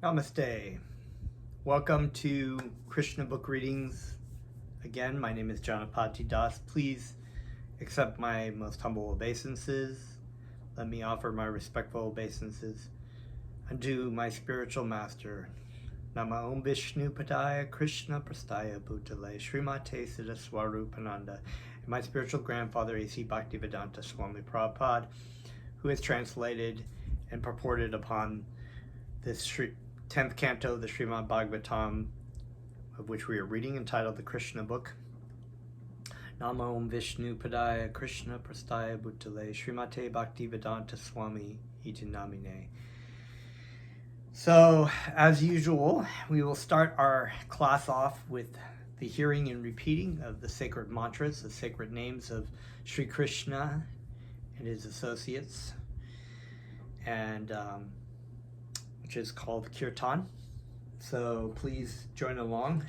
Namaste. Welcome to Krishna book readings. Again, my name is Janapati Das. Please accept my most humble obeisances. Let me offer my respectful obeisances unto my spiritual master. Nama Om Vishnu Padaya Krishna Prastaya Bhutale Srimate Siddha Swarupananda, and my spiritual grandfather A.C. Bhaktivedanta Swami Prabhupada, who has translated and purported upon this 10th canto of the Srimad Bhagavatam, of which we are reading, entitled the Krishna book. Nama Om Vishnu Padaya Krishna Prastaya Bhutale Srimate Bhaktivedanta Swami Iti Namine. So, as usual, we will start our class off with the hearing and repeating of the sacred mantras, the sacred names of Sri Krishna and his associates, and which is called Kirtan. So please join along.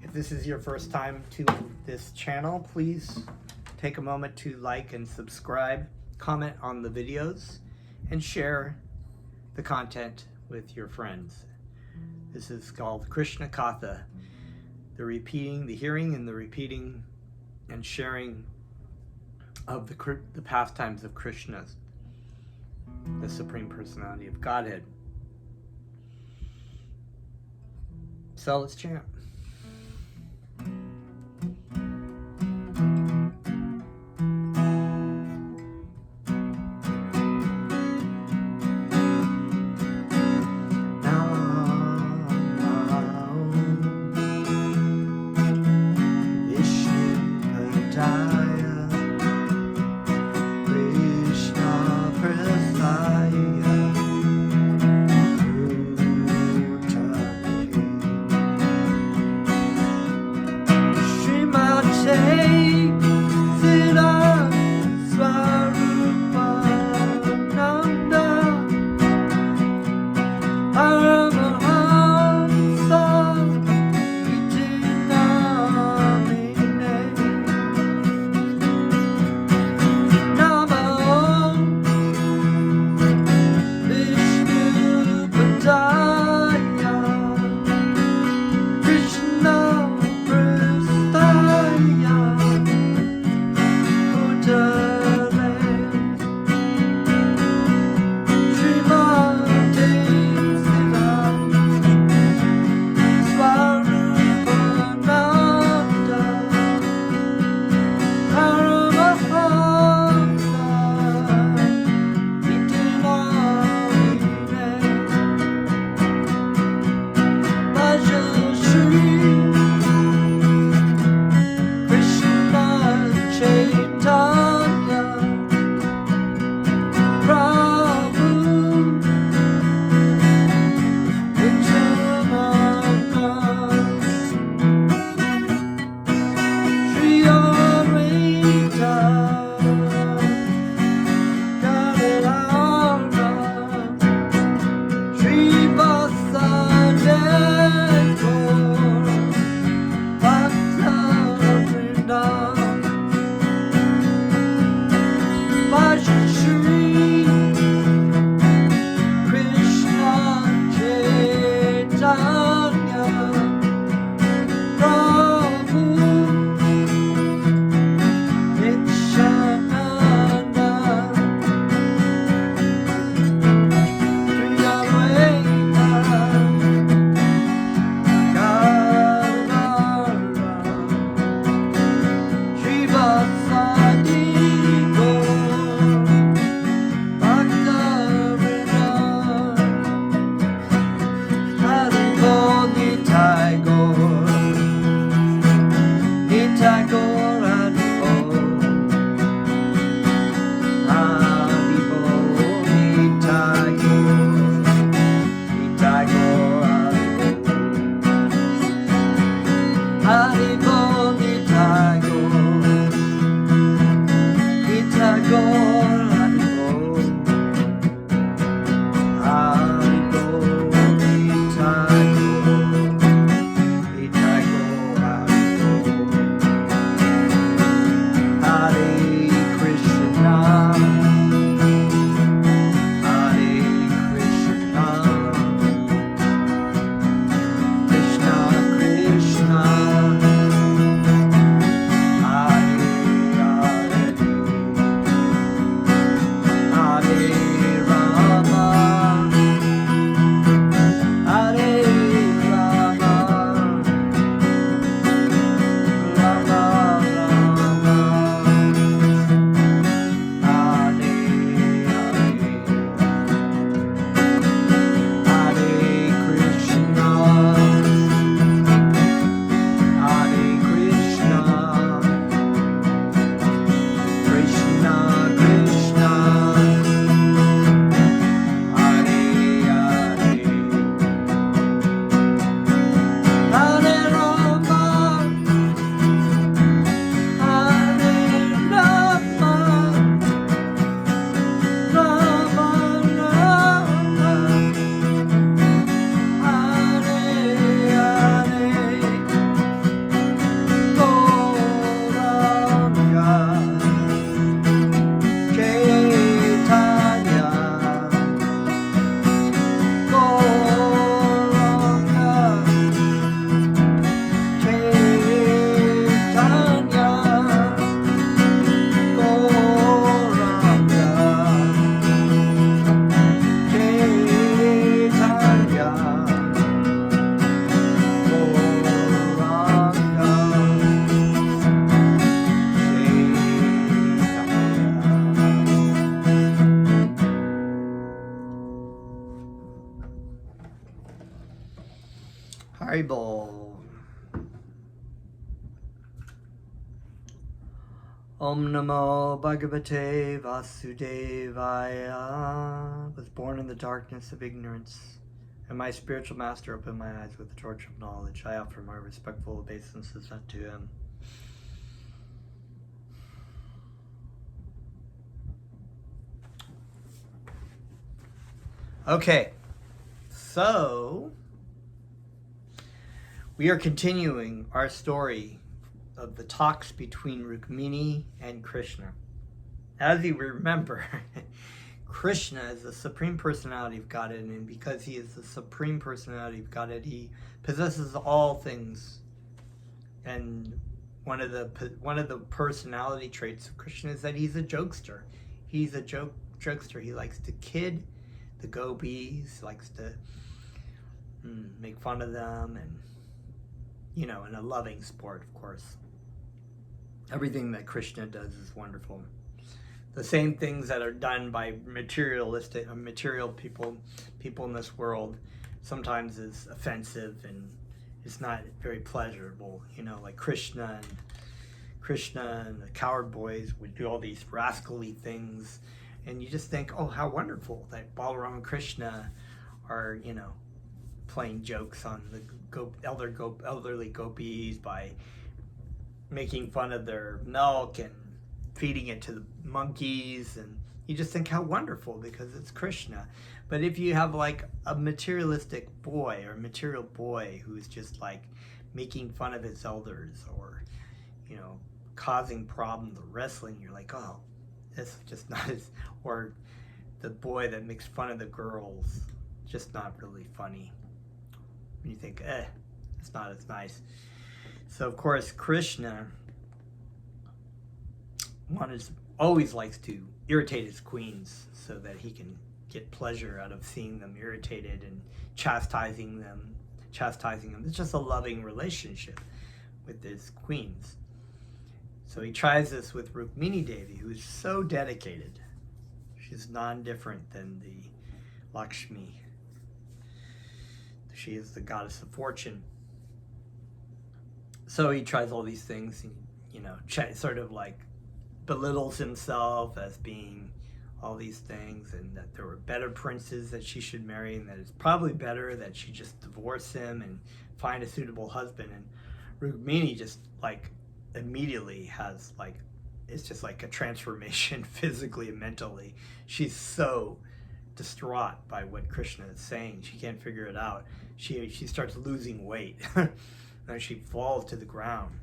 If this is your first time to this channel, please take a moment to like and subscribe, comment on the videos, and share the content with your friends. This is called Krishna Katha, the hearing and the repeating and sharing of the pastimes of Krishna, the Supreme Personality of Godhead. So let's chant. Haribol. Om Namo Bhagavate Vasudevaya. Was born in the darkness of ignorance, and my spiritual master opened my eyes with the torch of knowledge. I offer my respectful obeisances unto him. Okay, so we are continuing our story of the talks between Rukmini and Krishna. As you remember, Krishna is the Supreme Personality of Godhead, and because he is the Supreme Personality of Godhead, he possesses all things. And one of the personality traits of Krishna is that he's a jokester. He's a jokester. He likes to kid the gopis, likes to make fun of them, and in a loving sport, of course. Everything that Krishna does is wonderful. The same things that are done by material people in this world sometimes is offensive and it's not very pleasurable. Like Krishna and the coward boys would do all these rascally things, and you just think, oh, how wonderful that Balaram and Krishna are, playing jokes on the elderly gopis by making fun of their milk and feeding it to the monkeys, and you just think how wonderful because it's Krishna. But if you have like a materialistic boy or material boy who's just like making fun of his elders or causing problems or wrestling, you're like, oh, it's just not as, or the boy that makes fun of the girls, just not really funny. You think, it's not as nice. So of course Krishna always likes to irritate his queens so that he can get pleasure out of seeing them irritated and chastising them. It's just a loving relationship with his queens. So he tries this with Rukmini Devi, who is so dedicated. She's non-different than the Lakshmi. She is the goddess of fortune. So he tries all these things, and, sort of like belittles himself as being all these things, and that there were better princes that she should marry, and that it's probably better that she just divorce him and find a suitable husband. And Rukmini just like immediately has like, it's just like a transformation physically and mentally. She's so distraught by what Krishna is saying. She can't figure it out. She starts losing weight. And she falls to the ground.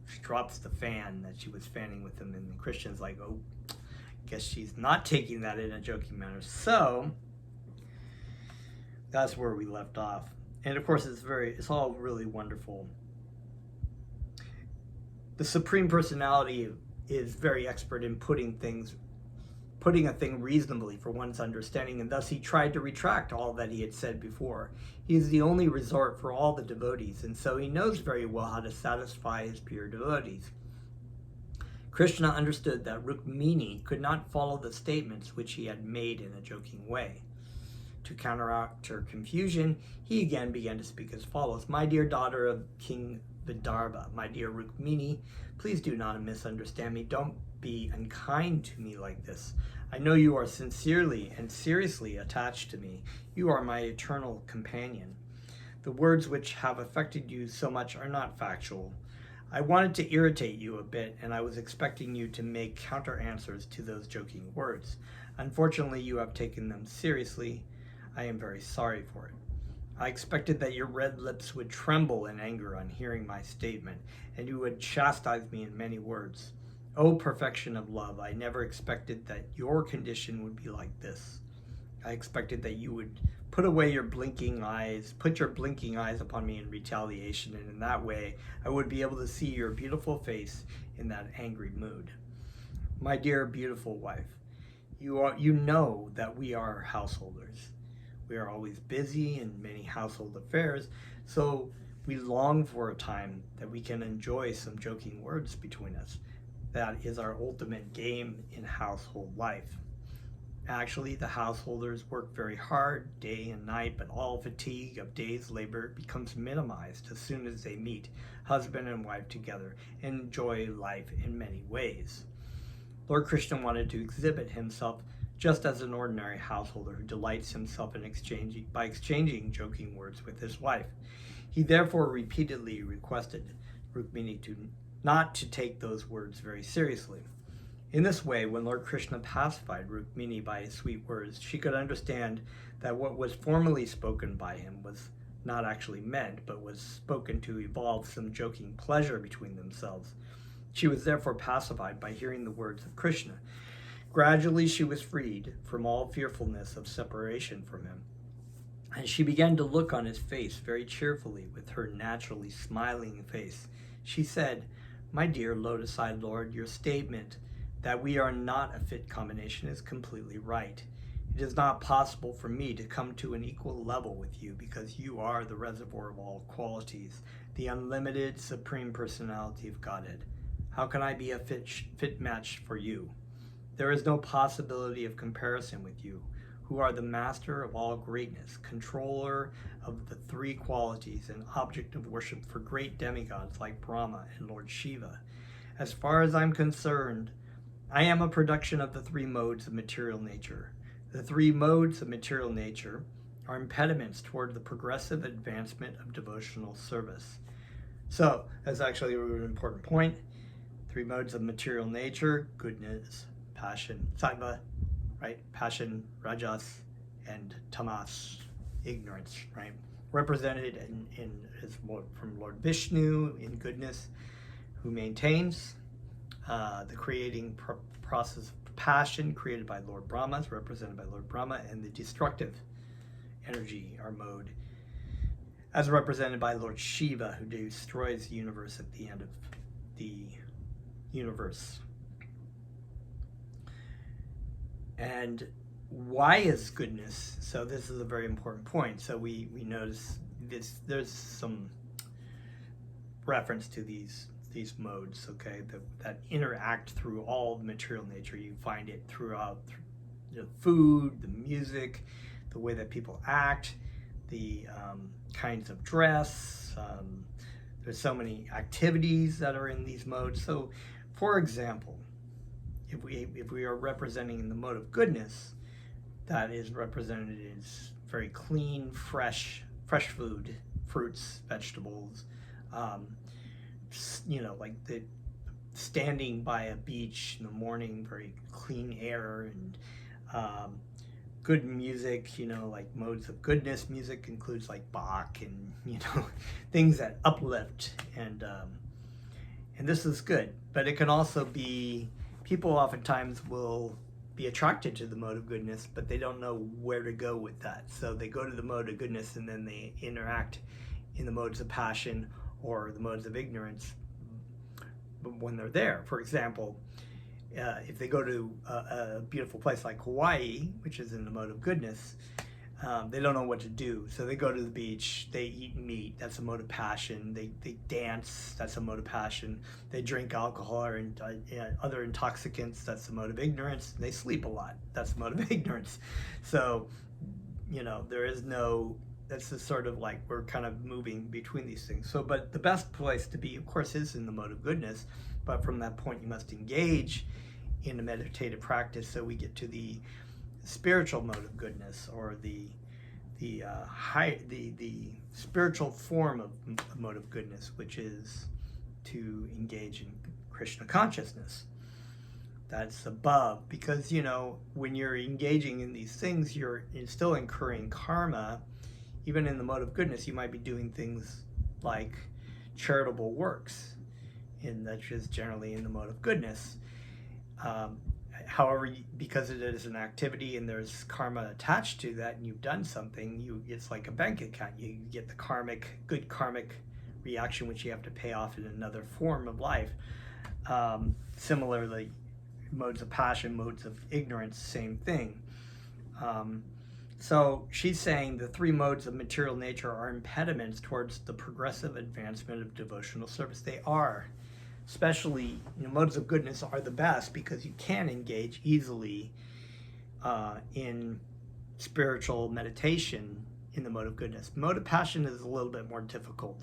She drops the fan that she was fanning with him, and Krishna's like, oh, guess she's not taking that in a joking manner. So that's where we left off. And of course it's all really wonderful. The Supreme Personality is very expert in putting a thing reasonably for one's understanding, and thus he tried to retract all that he had said before. He is the only resort for all the devotees, and so he knows very well how to satisfy his pure devotees. Krishna understood that Rukmini could not follow the statements which he had made in a joking way. To counteract her confusion, he again began to speak as follows. My dear daughter of King Vidarbha, my dear Rukmini, please do not misunderstand me. Don't be unkind to me like this. I know you are sincerely and seriously attached to me. You are my eternal companion. The words which have affected you so much are not factual. I wanted to irritate you a bit, and I was expecting you to make counter answers to those joking words. Unfortunately, you have taken them seriously. I am very sorry for it. I expected that your red lips would tremble in anger on hearing my statement, and you would chastise me in many words. O perfection of love, I never expected that your condition would be like this. I expected that you would put your blinking eyes upon me in retaliation, and in that way I would be able to see your beautiful face in that angry mood. My dear beautiful wife, you know that we are householders. We are always busy in many household affairs, so we long for a time that we can enjoy some joking words between us. That is our ultimate game in household life. Actually, the householders work very hard day and night, but all fatigue of day's labor becomes minimized as soon as they meet, husband and wife together, and enjoy life in many ways. Lord Krishna wanted to exhibit himself just as an ordinary householder who delights himself in exchanging joking words with his wife. He therefore repeatedly requested Rukmini not to take those words very seriously. In this way, when Lord Krishna pacified Rukmini by his sweet words, she could understand that what was formerly spoken by him was not actually meant, but was spoken to evolve some joking pleasure between themselves. She was therefore pacified by hearing the words of Krishna. Gradually she was freed from all fearfulness of separation from him, and she began to look on his face very cheerfully with her naturally smiling face. She said, "My dear lotus-eyed Lord, your statement that we are not a fit combination is completely right. It is not possible for me to come to an equal level with you because you are the reservoir of all qualities, the unlimited Supreme Personality of Godhead. How can I be a fit match for you? There is no possibility of comparison with you, who are the master of all greatness, controller of the three qualities, and object of worship for great demigods like Brahma and Lord Shiva. As far as I'm concerned, I am a production of the three modes of material nature. The three modes of material nature are impediments toward the progressive advancement of devotional service." So that's actually a really important point. Three modes of material nature: goodness, passion, sattva, right? Passion, rajas, and tamas, ignorance, right? Represented from Lord Vishnu in goodness, who maintains the creating process of passion created by Lord Brahma, is represented by Lord Brahma, and the destructive energy, or mode, as represented by Lord Shiva, who destroys the universe at the end of the universe. And why is goodness? So this is a very important point. So we notice this. There's some reference to these modes, okay, that interact through all the material nature. You find it throughout the food, the music, the way that people act, the kinds of dress. There's so many activities that are in these modes. So, for example, if we are representing the mode of goodness, that is represented as very clean, fresh food, fruits, vegetables. Like the standing by a beach in the morning, very clean air, and good music, like modes of goodness. Music includes like Bach and, things that uplift, and this is good. But it can also be, people oftentimes will be attracted to the mode of goodness, but they don't know where to go with that. So they go to the mode of goodness and then they interact in the modes of passion or the modes of ignorance when they're there. For example, if they go to a beautiful place like Hawaii, which is in the mode of goodness, they don't know what to do. So they go to the beach, they eat meat, that's a mode of passion. They dance, that's a mode of passion. They drink alcohol or other intoxicants, that's the mode of ignorance. They sleep a lot, that's the mode of ignorance. So, there is no, that's just sort of like we're kind of moving between these things. So, but the best place to be, of course, is in the mode of goodness. But from that point, you must engage in a meditative practice, so we get to the spiritual mode of goodness, or the spiritual form of mode of goodness, which is to engage in Krishna consciousness. That's above, because when you're engaging in these things, you're still incurring karma. Even in the mode of goodness, you might be doing things like charitable works, and that's just generally in the mode of goodness. However, because it is an activity and there's karma attached to that, and you've done something, it's like a bank account. You get the good karmic reaction, which you have to pay off in another form of life. Similarly, modes of passion, modes of ignorance, same thing. So she's saying the three modes of material nature are impediments towards the progressive advancement of devotional service. They are. Especially, modes of goodness are the best because you can engage easily in spiritual meditation in the mode of goodness. Mode of passion is a little bit more difficult.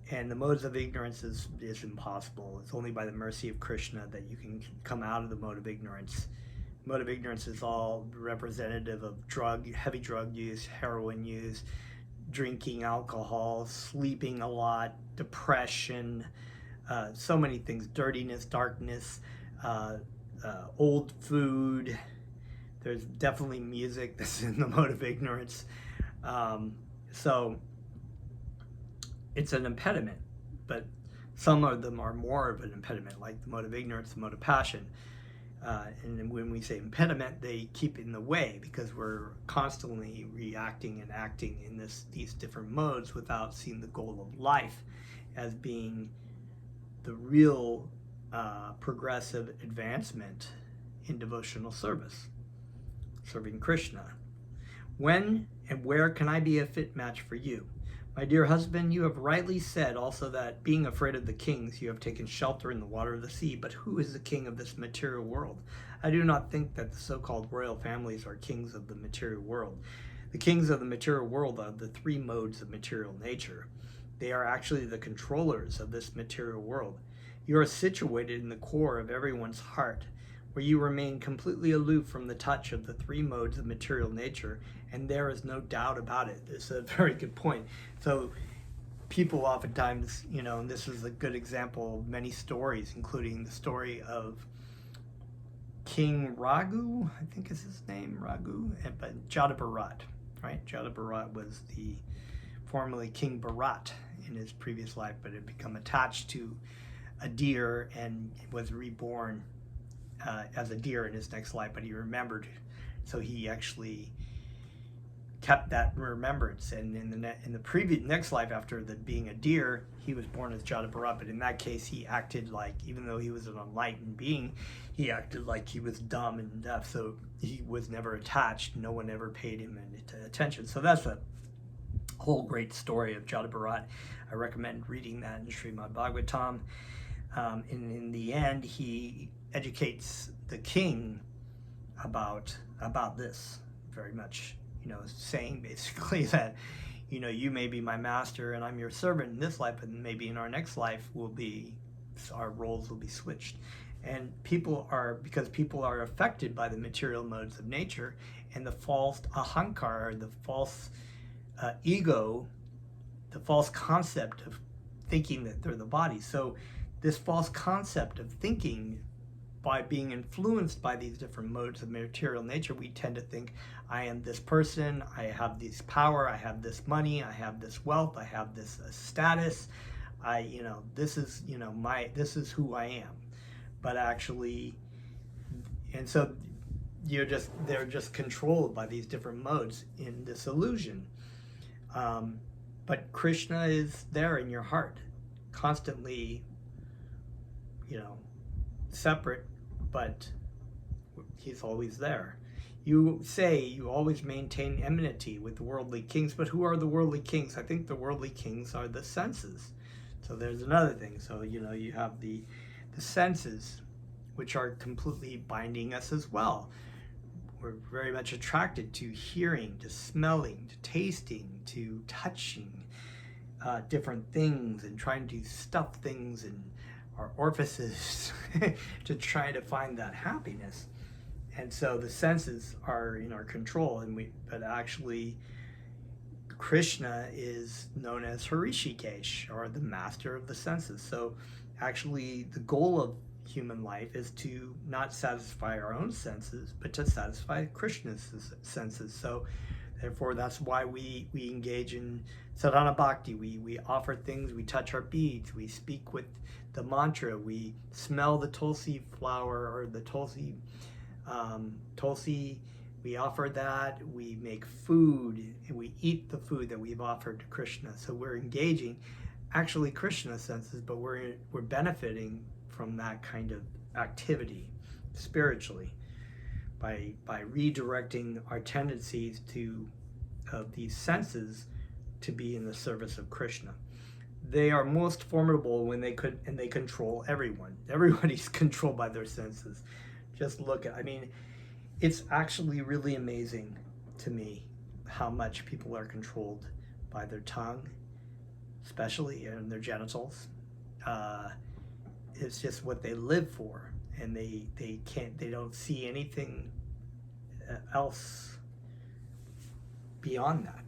And the modes of ignorance is impossible. It's only by the mercy of Krishna that you can come out of the mode of ignorance. Mode of ignorance is all representative of heavy drug use, heroin use, drinking alcohol, sleeping a lot, depression, so many things, dirtiness, darkness, old food. There's definitely music that's in the mode of ignorance. So it's an impediment, but some of them are more of an impediment, like the mode of ignorance, the mode of passion. And when we say impediment, they keep in the way because we're constantly reacting and acting in these different modes without seeing the goal of life as being the real progressive advancement in devotional service, serving Krishna. When and where can I be a fit match for you? My dear husband, you have rightly said also that, being afraid of the kings, you have taken shelter in the water of the sea. But who is the king of this material world? I do not think that the so-called royal families are kings of the material world. The kings of the material world are the three modes of material nature. They are actually the controllers of this material world. You are situated in the core of everyone's heart, where you remain completely aloof from the touch of the three modes of material nature, and there is no doubt about it. This is a very good point. So people oftentimes, and this is a good example of many stories, including the story of King Raghu, I think is his name, Raghu, but Jada Bharat, right? Jada Bharat was formerly King Bharat in his previous life, but had become attached to a deer and was reborn as a deer in his next life, but he remembered, so he actually kept that remembrance, and in the previous next life, after being a deer, he was born as Jada Bharat. But in that case, he acted like, even though he was an enlightened being, he acted like he was dumb and deaf, so he was never attached. No one ever paid him any attention. So that's a whole great story of Jada Bharat. I recommend reading that in Srimad Bhagavatam. In the end, he educates the king about this very much, saying basically that, you may be my master and I'm your servant in this life, and maybe in our next life our roles will be switched. And because people are affected by the material modes of nature and the false ahankar, the false ego, the false concept of thinking that they're the body. So this false concept of thinking, by being influenced by these different modes of material nature, we tend to think, I am this person, I have this power, I have this money, I have this wealth, I have this status, this is who I am. But actually, and so they're just controlled by these different modes in this illusion. But Krishna is there in your heart, constantly, separate, but he's always there. You say you always maintain enmity with the worldly kings, but who are the worldly kings? I think the worldly kings are the senses. So there's another thing. So, you have the senses, which are completely binding us as well. We're very much attracted to hearing, to smelling, to tasting, to touching different things, and trying to stuff things in our orifices to try to find that happiness. And so the senses are in our control, but actually Krishna is known as Hrishikesh, or the master of the senses. So actually the goal of human life is to not satisfy our own senses, but to satisfy Krishna's senses. So therefore, that's why we engage in sadhana bhakti. We offer things, we touch our beads, we speak with the mantra, we smell the tulsi flower, or the tulsi, we offer that, we make food, and we eat the food that we've offered to Krishna. So we're engaging actually Krishna's senses, but we're benefiting from that kind of activity spiritually by redirecting our tendencies of these senses to be in the service of Krishna. They are most formidable when they control everyone. Everybody's controlled by their senses. Just look at, I mean, it's actually really amazing to me how much people are controlled by their tongue, especially in their genitals. It's just what they live for, and they don't see anything else beyond that.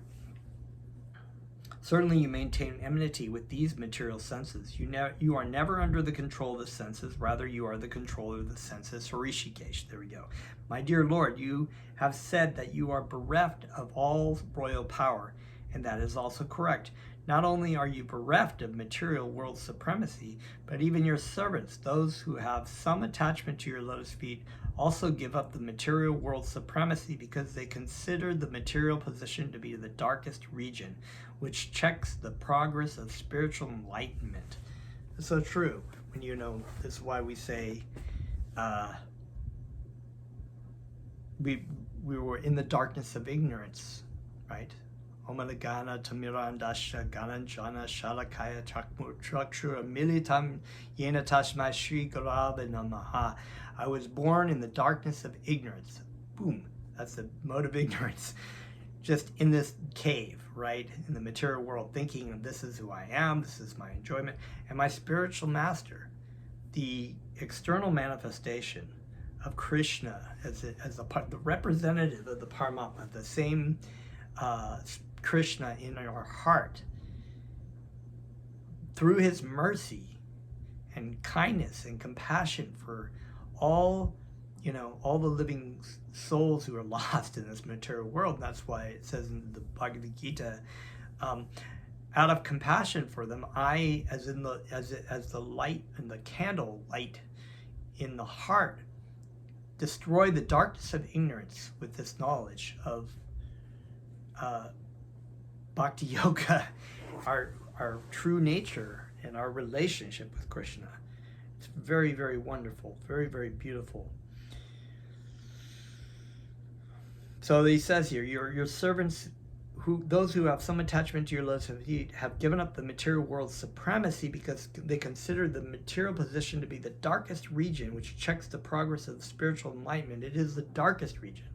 Certainly you maintain enmity with these material senses. You are never under the control of the senses, rather you are the controller of the senses. Rishikesh, there we go. My dear Lord, you have said that you are bereft of all royal power, and that is also correct. Not only are you bereft of material world supremacy, but even your servants, those who have some attachment to your lotus feet, also give up the material world supremacy because they consider the material position to be the darkest region, which checks the progress of spiritual enlightenment. It's so true. When this is why we say we were in the darkness of ignorance, right? Omalagana Tamirandasha Gananjana Shalakaya Chakmur Militam Yena Tashma Shri Gurave Namaha. I was born in the darkness of ignorance. Boom. That's the mode of ignorance. Just in this cave, right? In the material world, thinking this is who I am, this is my enjoyment. And my spiritual master, the external manifestation of Krishna as the representative of the Paramatma, the same Krishna in our heart, through his mercy and kindness and compassion for all the living souls who are lost in this material world. And that's why it says in the Bhagavad Gita, out of compassion for them, I, as the light and the candle light in the heart, destroy the darkness of ignorance with this knowledge of Bhakti Yoga, our true nature and our relationship with Krishna. It's very, very wonderful, very, very beautiful. So he says here, your servants, those who have some attachment to your lotus feet, have given up the material world's supremacy because they consider the material position to be the darkest region, which checks the progress of spiritual enlightenment. It is the darkest region.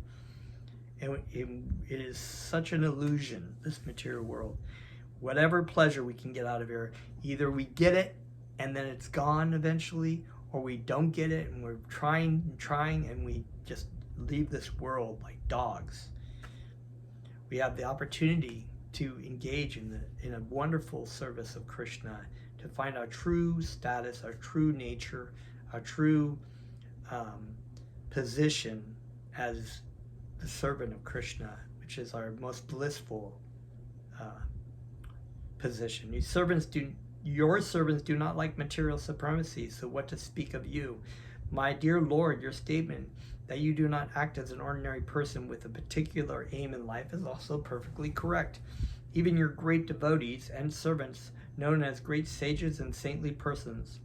And it is such an illusion, this material world. Whatever pleasure we can get out of here, either we get it and then it's gone eventually, or we don't get it and we're trying and we just leave this world like dogs. We have the opportunity to engage in a wonderful service of Krishna, to find our true status, our true nature, our true position as the servant of Krishna, which is our most blissful position. Your servants do not like material supremacy, so what to speak of you? My dear Lord, your statement that you do not act as an ordinary person with a particular aim in life is also perfectly correct. Even your great devotees and servants, known as great sages and saintly persons,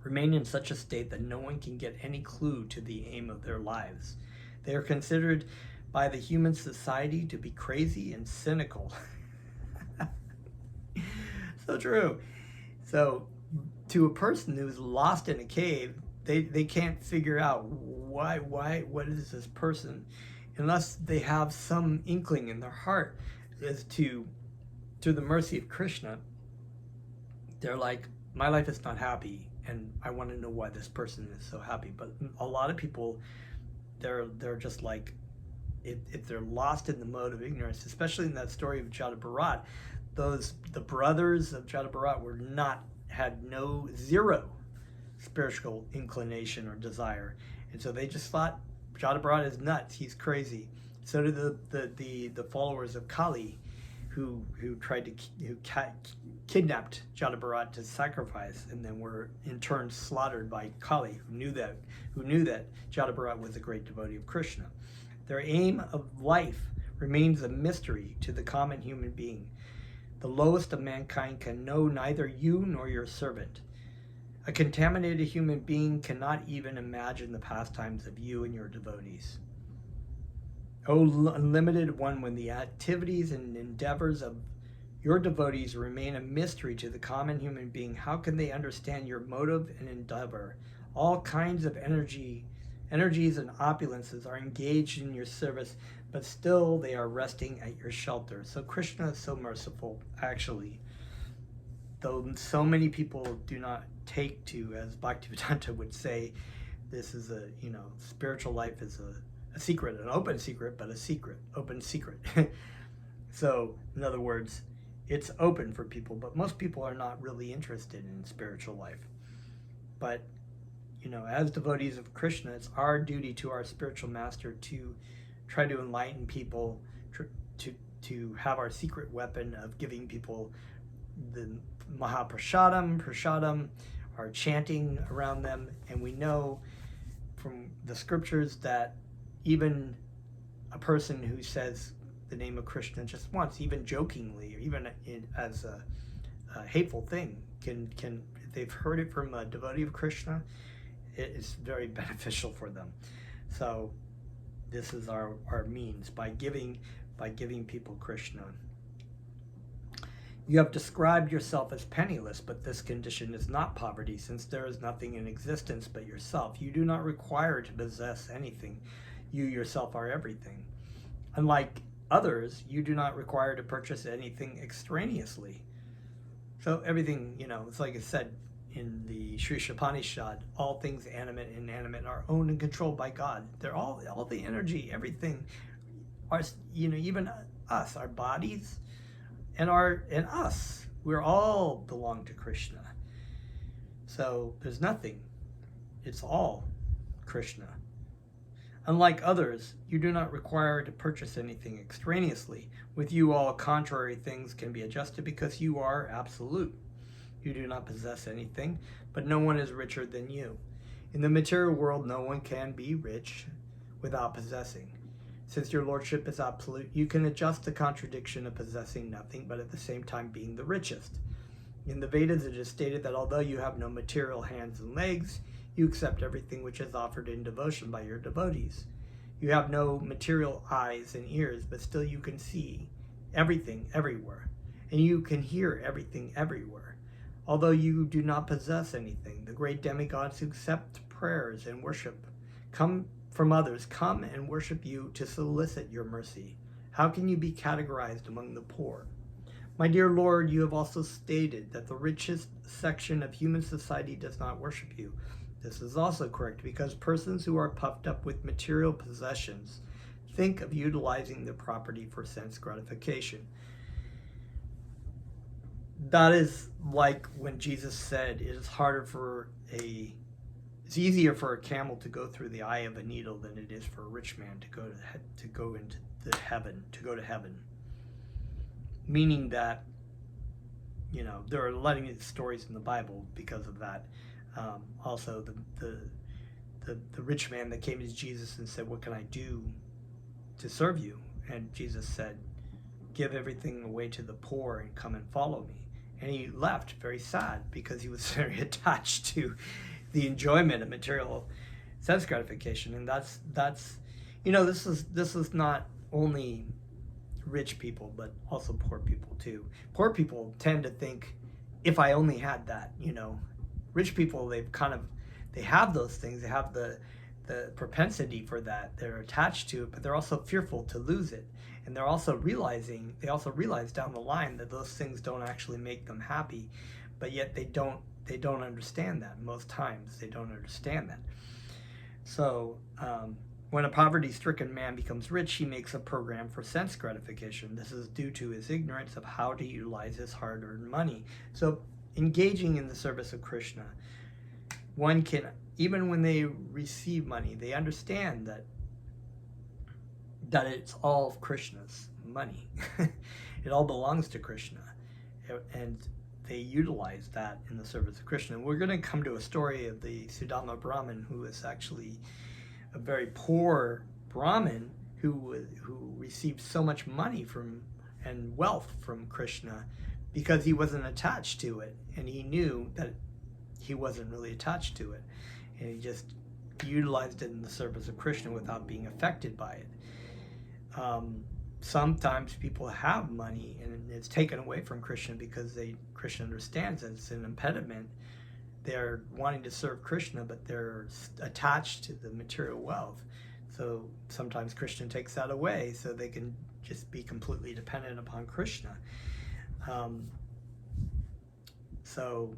remain in such a state that no one can get any clue to the aim of their lives. They are considered by the human society to be crazy and cynical. So true. So to a person who's lost in a cave, they can't figure out what is this person, unless they have some inkling in their heart as to, through the mercy of Krishna, they're like, my life is not happy and I want to know why this person is so happy. But a lot of people, they're just like, if they're lost in the mode of ignorance, especially in that story of Jada Bharat, the brothers of Jada Bharat had zero spiritual inclination or desire, and so they just thought Jada Bharat is nuts, he's crazy. So did the followers of Kali, who kidnapped Jada Bharat to sacrifice, and then were in turn slaughtered by Kali, who knew that Jada Bharat was a great devotee of Krishna. Their aim of life remains a mystery to the common human being. The lowest of mankind can know neither you nor your servant. A contaminated human being cannot even imagine the pastimes of you and your devotees. O unlimited one, when the activities and endeavors of your devotees remain a mystery to the common human being, how can they understand your motive and endeavor? All kinds of energy Energies and opulences are engaged in your service, but still they are resting at your shelter. So Krishna is so merciful, actually. Though so many people do not take to, as Bhaktivedanta would say, this is a, spiritual life is a secret, an open secret, but a secret, open secret. So, in other words, it's open for people, but most people are not really interested in spiritual life. But, as devotees of Krishna, it's our duty to our spiritual master to try to enlighten people, to have our secret weapon of giving people the prasadam, our chanting around them. And we know from the scriptures that even a person who says the name of Krishna just once, even jokingly, or even as a hateful thing, can if they've heard it from a devotee of Krishna, it is very beneficial for them. So this is our means, by giving people Krishna. You have described yourself as penniless, but this condition is not poverty, since there is nothing in existence but yourself. You do not require to possess anything. You yourself are everything. Unlike others, you do not require to purchase anything extraneously. So everything, it's like it said in the Sri Shapanishad, all things animate and inanimate are owned and controlled by God. They're all the energy, everything, are, even us, our bodies, and us, we're all belong to Krishna. So there's nothing, it's all Krishna. Unlike others, you do not require to purchase anything extraneously. With you, all contrary things can be adjusted because you are absolute. You do not possess anything, but no one is richer than you. In the material world, no one can be rich without possessing. Since your lordship is absolute, you can adjust the contradiction of possessing nothing, but at the same time being the richest. In the Vedas, it is stated that although you have no material hands and legs, you accept everything which is offered in devotion by your devotees. You have no material eyes and ears, but still you can see everything everywhere, and you can hear everything everywhere. Although you do not possess anything, the great demigods who accept prayers and worship from others come and worship you to solicit your mercy. How can you be categorized among the poor? My dear Lord, you have also stated that the richest section of human society does not worship you. This is also correct, because persons who are puffed up with material possessions think of utilizing their property for sense gratification. That is like when Jesus said it's easier for a camel to go through the eye of a needle than it is for a rich man to go to heaven. Meaning that, there are letting stories in the Bible because of that. Also, the rich man that came to Jesus and said, "What can I do to serve you?" And Jesus said, "Give everything away to the poor and come and follow me." And he left very sad because he was very attached to the enjoyment of material sense gratification. And that's this is not only rich people, but also poor people too. Poor people tend to think, if I only had that, Rich people, they have those things, they have the propensity for that, they're attached to it, but they're also fearful to lose it. And they also realize down the line that those things don't actually make them happy, but yet they don't understand that. Most times they don't understand that. So when a poverty-stricken man becomes rich, he makes a program for sense gratification. This is due to his ignorance of how to utilize his hard-earned money. So engaging in the service of Krishna, one can, even when they receive money, they understand that it's all of Krishna's money. It all belongs to Krishna. And they utilize that in the service of Krishna. And we're going to come to a story of the Sudama Brahmin, who is actually a very poor Brahmin who received so much money and wealth from Krishna because he wasn't attached to it, and he knew that he wasn't really attached to it, and he just utilized it in the service of Krishna without being affected by it. Sometimes people have money and it's taken away from Krishna because Krishna understands that it's an impediment they're wanting to serve Krishna, but they're attached to the material wealth. So sometimes Krishna takes that away so they can just be completely dependent upon Krishna. So